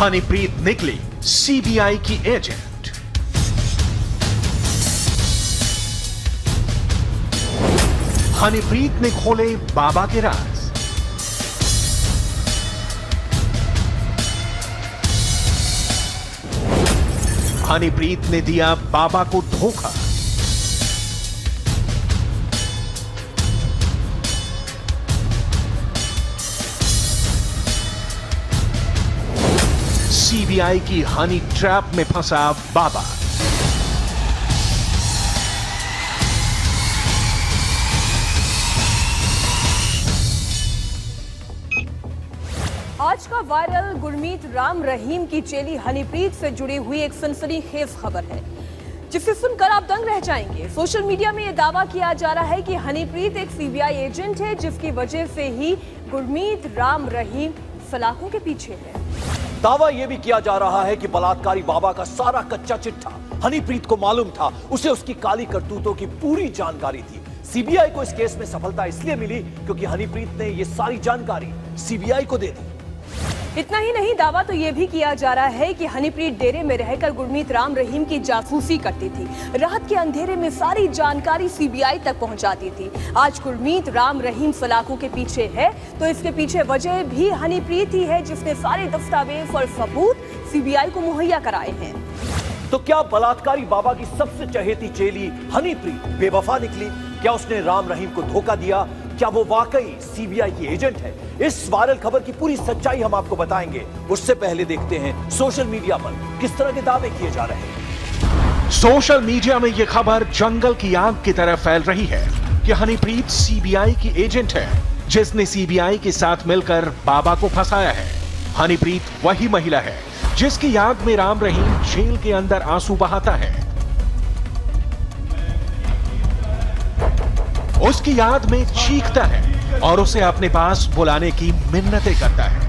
हनीप्रीत निकली सीबीआई की एजेंट। हनीप्रीत ने खोले बाबा के राज। हनीप्रीत ने दिया बाबा को धोखा। सीबीआई की हनी ट्रैप में फंसा बाबा। आज का वायरल गुरमीत राम रहीम की चेली हनीप्रीत से जुड़ी हुई एक सनसनीखेज खबर है, जिसे सुनकर आप दंग रह जाएंगे। सोशल मीडिया में यह दावा किया जा रहा है कि हनीप्रीत एक सीबीआई एजेंट है, जिसकी वजह से ही गुरमीत राम रहीम सलाखों के पीछे है। दावा यह भी किया जा रहा है कि बलात्कारी बाबा का सारा कच्चा चिट्ठा हनीप्रीत को मालूम था। उसे उसकी काली करतूतों की पूरी जानकारी थी। सीबीआई को इस केस में सफलता इसलिए मिली क्योंकि हनीप्रीत ने यह सारी जानकारी सीबीआई को दे दी। इतना ही नहीं, दावा तो यह भी किया जा रहा है कि हनीप्रीत डेरे में रहकर गुरमीत राम रहीम की जासूसी करती थी। रात के अंधेरे में सारी जानकारी सीबीआई तक पहुंचाती थी। आज गुरमीत राम रहीम सलाखों के पीछे है, तो इसके पीछे वजह भी हनीप्रीत ही है, जिसने सारे दस्तावेज और सबूत सीबीआई को मुहैया कराए हैं। तो क्या बलात्कारी बाबा की सबसे चहेती चेली हनीप्रीत बेवफा निकली? क्या उसने राम रहीम को धोखा दिया? क्या वो वाकई सीबीआई की एजेंट है? इस वायरल खबर की पूरी सच्चाई हम आपको बताएंगे। उससे पहले देखते हैं सोशल मीडिया पर किस तरह के दावे किए जा रहे हैं। सोशल मीडिया में यह खबर जंगल की आग की तरह फैल रही है कि हनीप्रीत सीबीआई की एजेंट है, जिसने सीबीआई के साथ मिलकर बाबा को फंसाया है। हनीप्रीत वही महिला है जिसकी याद में राम रहीम जेल के अंदर आंसू बहाता है। उसकी याद में चीखता है और उसे अपने पास बुलाने की मिन्नतें करता है।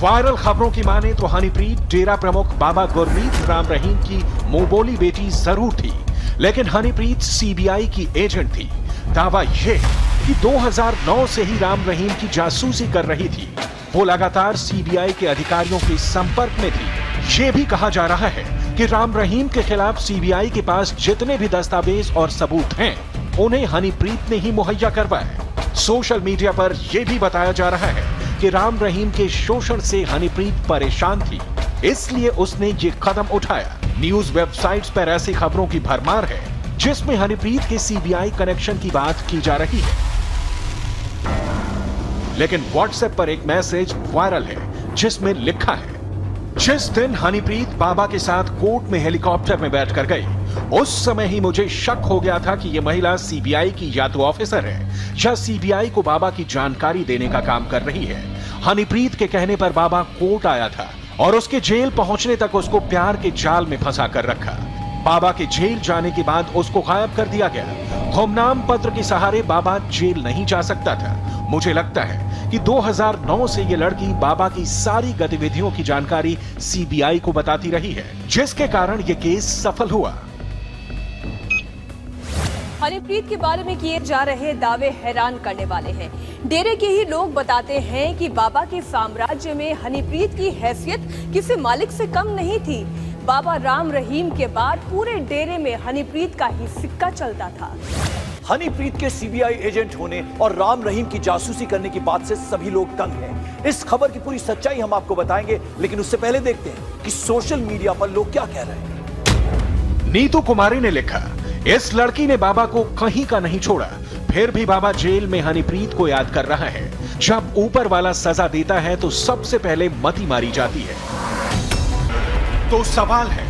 वायरल खबरों की माने तो हनीप्रीत डेरा प्रमुख बाबा गुरमीत राम रहीम की मुंहबोली बेटी जरूर थी, लेकिन हनीप्रीत सीबीआई की एजेंट थी। दावा यह कि 2009 से ही राम रहीम की जासूसी कर रही थी। वो लगातार सीबीआई के अधिकारियों के संपर्क में थी। ये भी कहा जा रहा है कि राम रहीम के खिलाफ सीबीआई के पास जितने भी दस्तावेज और सबूत हैं, उन्हें हनीप्रीत ने ही मुहैया करवाया। सोशल मीडिया पर यह भी बताया जा रहा है कि राम रहीम के शोषण से हनीप्रीत परेशान थी, इसलिए उसने ये कदम उठाया। न्यूज वेबसाइट्स पर ऐसी खबरों की भरमार है जिसमें हनीप्रीत के सीबीआई कनेक्शन की बात की जा रही है। लेकिन व्हाट्सएप पर एक मैसेज वायरल है जिसमें लिखा है, जिस दिन हनीप्रीत बाबा के साथ कोर्ट में हेलीकॉप्टर में बैठकर गई, उस समय ही मुझे शक हो गया था कि यह महिला सीबीआई की या तो ऑफिसर है या सीबीआई को बाबा की जानकारी देने का काम कर रही है। हनीप्रीत के कहने पर बाबा कोर्ट आया था और उसके जेल पहुंचने तक उसको प्यार के जाल में फंसा कर रखा। बाबा के जेल जाने के बाद उसको गायब कर दिया गया। गुमनाम पत्र के सहारे बाबा जेल नहीं जा सकता था। मुझे लगता है कि 2009 से ये लड़की बाबा की सारी गतिविधियों की जानकारी सीबीआई को बताती रही है, जिसके कारण ये केस सफल हुआ। हनीप्रीत के बारे में किए जा रहे दावे हैरान करने वाले हैं। डेरे के ही लोग बताते हैं कि बाबा के साम्राज्य में हनीप्रीत की हैसियत किसी मालिक से कम नहीं थी। बाबा राम रहीम के बाद पूरे डेरे में हनीप्रीत का ही सिक्का चलता था। हनीप्रीत के सीबीआई एजेंट होने और राम रहीम की जासूसी करने की बात से सभी लोग तंग हैं। इस खबर की पूरी सच्चाई हम आपको बताएंगे, लेकिन उससे पहले देखते हैं कि सोशल मीडिया पर लोग क्या कह रहे हैं। नीतू कुमारी ने लिखा, इस लड़की ने बाबा को कहीं का नहीं छोड़ा, फिर भी बाबा जेल में हनीप्रीत को याद कर रहा है। जब ऊपर वाला सजा देता है तो सबसे पहले मती मारी जाती है। तो सवाल है,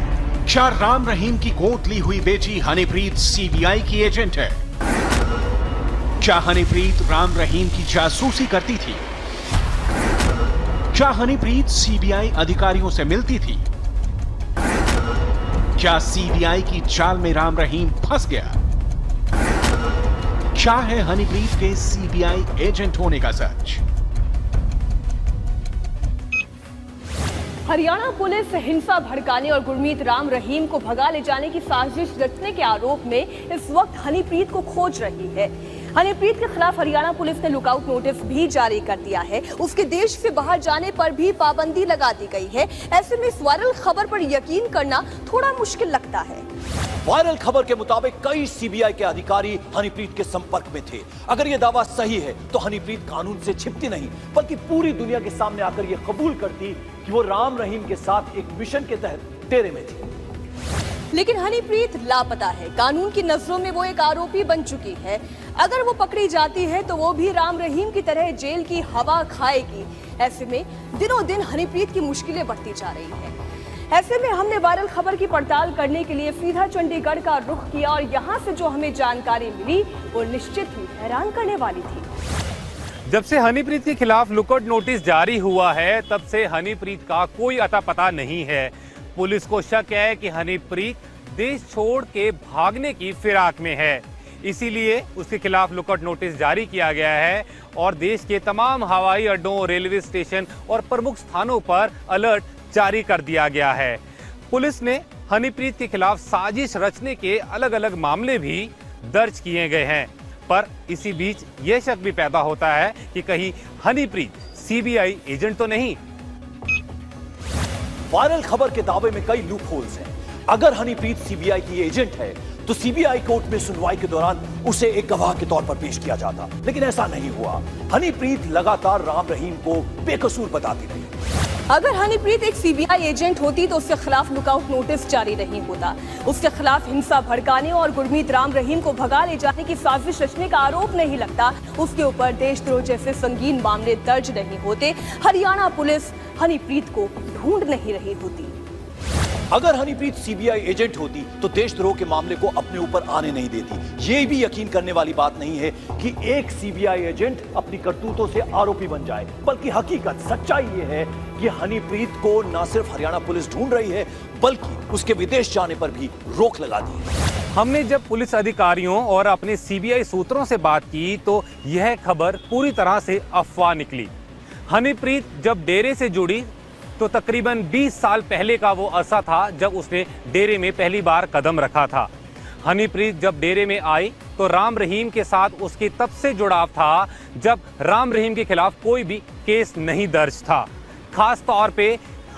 क्या राम रहीम की गोद ली हुई बेटी हनीप्रीत सीबीआई की एजेंट है? क्या हनीप्रीत राम रहीम की जासूसी करती थी? क्या हनीप्रीत सीबीआई अधिकारियों से मिलती थी? क्या सीबीआई की चाल में राम रहीम फंस गया? क्या है हनीप्रीत के सीबीआई एजेंट होने का सच? हरियाणा पुलिस हिंसा भड़काने और गुरमीत राम रहीम को भगा ले जाने की साजिश रचने के आरोप में इस वक्त हनीप्रीत को खोज रही है। हनीप्रीत के खिलाफ हरियाणा पुलिस ने लुकआउट नोटिस भी जारी कर दिया है। उसके देश से बाहर जाने पर भी पाबंदी लगा दी गई है। ऐसे में इस वायरल खबर पर यकीन करना थोड़ा मुश्किल लगता है। वायरल खबर के मुताबिक कई सीबीआई के अधिकारी हनीप्रीत के संपर्क में थे। अगर यह दावा सही है तो हनीप्रीत कानून से छिपती नहीं, बल्कि पूरी दुनिया के सामने आकर यह कबूल करती कि वो राम रहीम के साथ एक मिशन के तहत डेरे में थी। लेकिन हनीप्रीत लापता है। कानून की नजरों में वो एक आरोपी बन चुकी है। अगर वो पकड़ी जाती है तो वो भी राम रहीम की तरह जेल की हवा खाएगी। ऐसे में दिनों दिन हनीप्रीत की मुश्किलें बढ़ती जा रही है। ऐसे में हमने वायरल खबर की पड़ताल करने के लिए सीधा चंडीगढ़ का रुख किया और यहाँ से जो हमें जानकारी मिली वो निश्चित ही हैरान करने वाली थी। जब से हनीप्रीत के खिलाफ लुकआउट नोटिस जारी हुआ है तब से हनीप्रीत का कोई अता पता नहीं है। पुलिस को शक है कि हनीप्रीत देश छोड़ के भागने की फिराक में है, इसीलिए उसके खिलाफ लुकआउट नोटिस जारी किया गया है और देश के तमाम हवाई अड्डों, रेलवे स्टेशन और प्रमुख स्थानों पर अलर्ट जारी कर दिया गया है। पुलिस ने हनीप्रीत के खिलाफ साजिश रचने के अलग अलग मामले भी दर्ज किए गए हैं, पर इसी बीच यह शक भी पैदा होता है कि कहीं हनीप्रीत सीबीआई एजेंट तो नहीं। वायरल खबर के दावे में कई लूप होल्स हैं। अगर हनीप्रीत सीबीआई की एजेंट है तो सीबीआई कोर्ट में सुनवाई के दौरान उसे एक गवाह के तौर पर पेश किया जाता, लेकिन ऐसा नहीं हुआ। हनीप्रीत लगातार राम रहीम को बेकसूर बताती रही। अगर हनीप्रीत एक सीबीआई एजेंट होती तो उसके खिलाफ लुकआउट नोटिस जारी नहीं होता। उसके खिलाफ हिंसा भड़काने और गुरमीत राम रहीम को भगा ले जाने की साजिश रचने का आरोप नहीं लगता। उसके ऊपर देशद्रोह जैसे संगीन मामले दर्ज नहीं होते। हरियाणा पुलिस हनीप्रीत को ढूंढ नहीं रही होती। अगर हनीप्रीत सीबीआई एजेंट होती तो देशद्रोह के मामले को अपने ऊपर आने नहीं देती। ये भी यकीन करने वाली बात नहीं है कि एक सीबीआई एजेंट अपनी करतूतों से आरोपी बन जाए, बल्कि हकीकत सच्चाई ये है कि हनीप्रीत को न सिर्फ हरियाणा पुलिस ढूंढ रही है, बल्कि उसके विदेश जाने पर भी रोक लगा दी है। हमने जब पुलिस अधिकारियों और अपने सीबीआई सूत्रों से बात की तो यह खबर पूरी तरह से अफवाह निकली। हनीप्रीत जब डेरे से जुड़ी तो तकरीबन 20 साल पहले का वो अरसा था जब उसने डेरे में पहली बार कदम रखा था। हनीप्रीत जब डेरे में आई तो राम रहीम के साथ उसकी तब से जुड़ाव था जब राम रहीम के खिलाफ कोई भी केस नहीं दर्ज था। खास तौर पे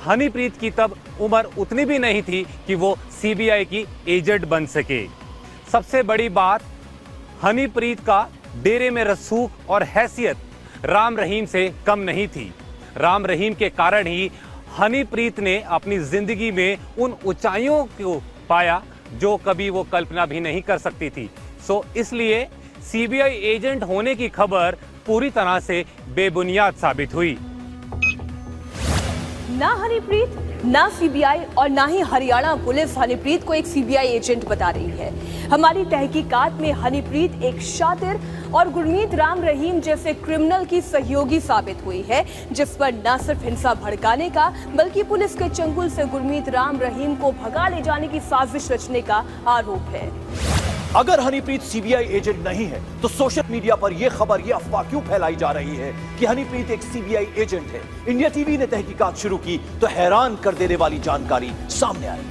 हनीप्रीत की तब उम्र उतनी भी नहीं थी कि वो सीबीआई की एजेंट बन सके। सबसे बड़ी बात, हनीप्रीत का डेरे में रसूख और हैसियत राम रहीम से कम नहीं थी। राम रहीम के कारण ही हनीप्रीत ने अपनी जिंदगी में उन ऊंचाइयों को पाया जो कभी वो कल्पना भी नहीं कर सकती थी। सो इसलिए सीबीआई एजेंट होने की खबर पूरी तरह से बेबुनियाद साबित हुई। ना हनीप्रीत, ना सीबीआई और ना ही हरियाणा पुलिस हनीप्रीत को एक सीबीआई एजेंट बता रही है। हमारी तहकीकात में हनीप्रीत एक शातिर और गुरमीत राम रहीम जैसे क्रिमिनल की सहयोगी साबित हुई है, जिस पर न सिर्फ हिंसा भड़काने का बल्कि पुलिस के चंगुल से गुरमीत राम रहीम को भगा ले जाने की साजिश रचने का आरोप है। अगर हनीप्रीत सीबीआई एजेंट नहीं है तो सोशल मीडिया पर यह खबर, यह अफवाह क्यों फैलाई जा रही है कि हनीप्रीत एक सीबीआई एजेंट है? इंडिया टीवी ने तहकीकात शुरू की तो हैरान कर देने वाली जानकारी सामने आई।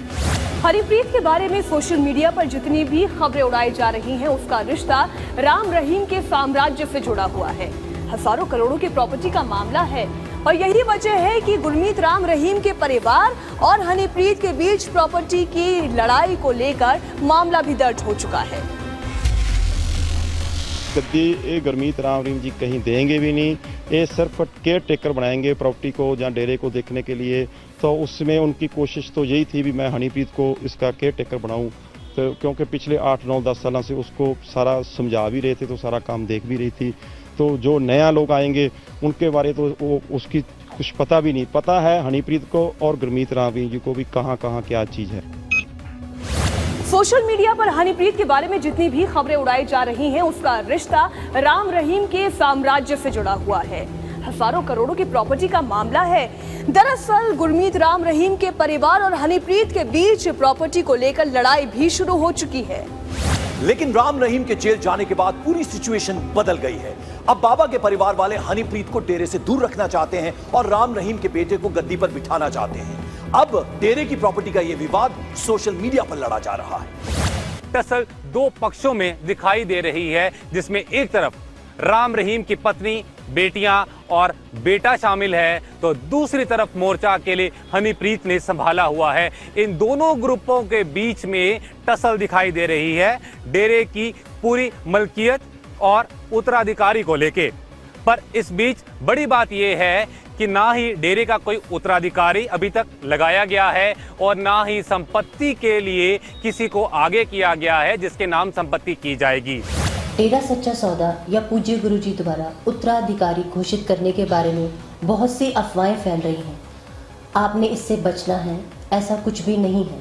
हनीप्रीत के बारे में सोशल मीडिया पर जितनी भी खबरें उड़ाई जा रही हैं, उसका रिश्ता राम रहीम के साम्राज्य से जुड़ा हुआ है। हजारों करोड़ों की प्रॉपर्टी का मामला है और यही वजह है कि गुरमीत राम रहीम के परिवार और हनीप्रीत के बीच प्रॉपर्टी की लड़ाई को लेकर मामला भी दर्ज हो चुका है। गद्दी गुरमीत राम रहीम जी कहीं देंगे भी नहीं, ये सिर्फ केयर टेकर बनाएंगे प्रॉपर्टी को या डेरे को देखने के लिए। तो उसमें उनकी कोशिश तो यही थी भी मैं हनीप्रीत को इसका केयर टेकर बनाऊं, तो क्योंकि पिछले 8, 9, 10 सालों से उसको सारा समझा भी रहे थे, तो सारा काम देख भी रही थी। तो जो नया लोग आएंगे उनके बारे तो वो उसकी कुछ पता भी नहीं। पता है हनीप्रीत को और गुरमीत राम रहीम जी को भी कहाँ कहाँ क्या चीज़ है। सोशल मीडिया पर हनीप्रीत के बारे में जितनी भी खबरें उड़ाई जा रही हैं, उसका रिश्ता राम रहीम के साम्राज्य से जुड़ा हुआ है। हजारों करोड़ों की प्रॉपर्टी का मामला है। दरअसल गुरमीत राम रहीम के परिवार और हनीप्रीत के बीच प्रॉपर्टी को लेकर लड़ाई भी शुरू हो चुकी है। लेकिन राम रहीम के जेल जाने के बाद पूरी सिचुएशन बदल गई है। अब बाबा के परिवार वाले हनीप्रीत को डेरे से दूर रखना चाहते हैं और राम रहीम के बेटे को गद्दी पर बिठाना चाहते हैं। अब डेरे की प्रॉपर्टी का यह विवाद सोशल मीडिया पर लड़ा जा रहा है। टसल दो पक्षों में दिखाई दे रही है, जिसमें एक तरफ राम रहीम की पत्नी, बेटियां और बेटा शामिल है, तो दूसरी तरफ मोर्चा अकेले हनीप्रीत ने संभाला हुआ है। इन दोनों ग्रुपों के बीच में टसल दिखाई दे रही है डेरे की पूरी मलकियत और उत्तराधिकारी को लेके। पर इस बीच बड़ी बात यह है कि ना ही डेरे का कोई उत्तराधिकारी अभी तक लगाया गया है और ना ही संपत्ति के लिए किसी को आगे किया गया है जिसके नाम संपत्ति की जाएगी। डेरा सच्चा सौदा या पूज्य गुरुजी द्वारा उत्तराधिकारी घोषित करने के बारे में बहुत सी अफवाहें फैल रही हैं। आपने इससे बचना है, ऐसा कुछ भी नहीं है।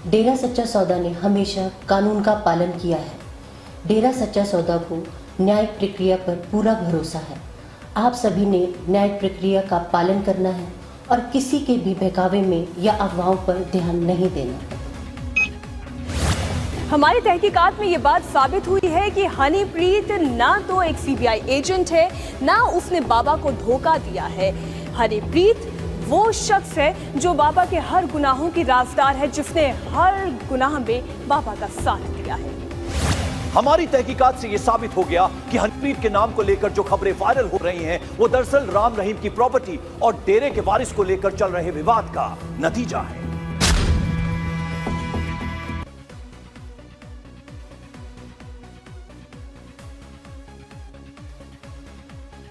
डेरा सच्चा सौदा ने हमेशा कानून का पालन किया है। डेरा सच्चा सौदा को न्यायिक प्रक्रिया पर पूरा भरोसा है। आप सभी ने न्यायिक प्रक्रिया का पालन करना है और किसी के भी बहकावे में या अफवाहों पर ध्यान नहीं देना। हमारी तहकीकात में ये बात साबित हुई है कि हनीप्रीत ना तो एक सीबीआई एजेंट है, ना उसने बाबा को धोखा दिया है। हनीप्रीत वो शख्स है जो बाबा के हर गुनाहों की राजदार है, जिसने हर गुनाह में बाबा का साथ दिया है। हमारी तहकीकात से यह साबित हो गया कि हनीप्रीत के नाम को लेकर जो खबरें वायरल हो रही हैं, वो दरअसल राम रहीम की प्रॉपर्टी और डेरे के वारिस को लेकर चल रहे विवाद का नतीजा है।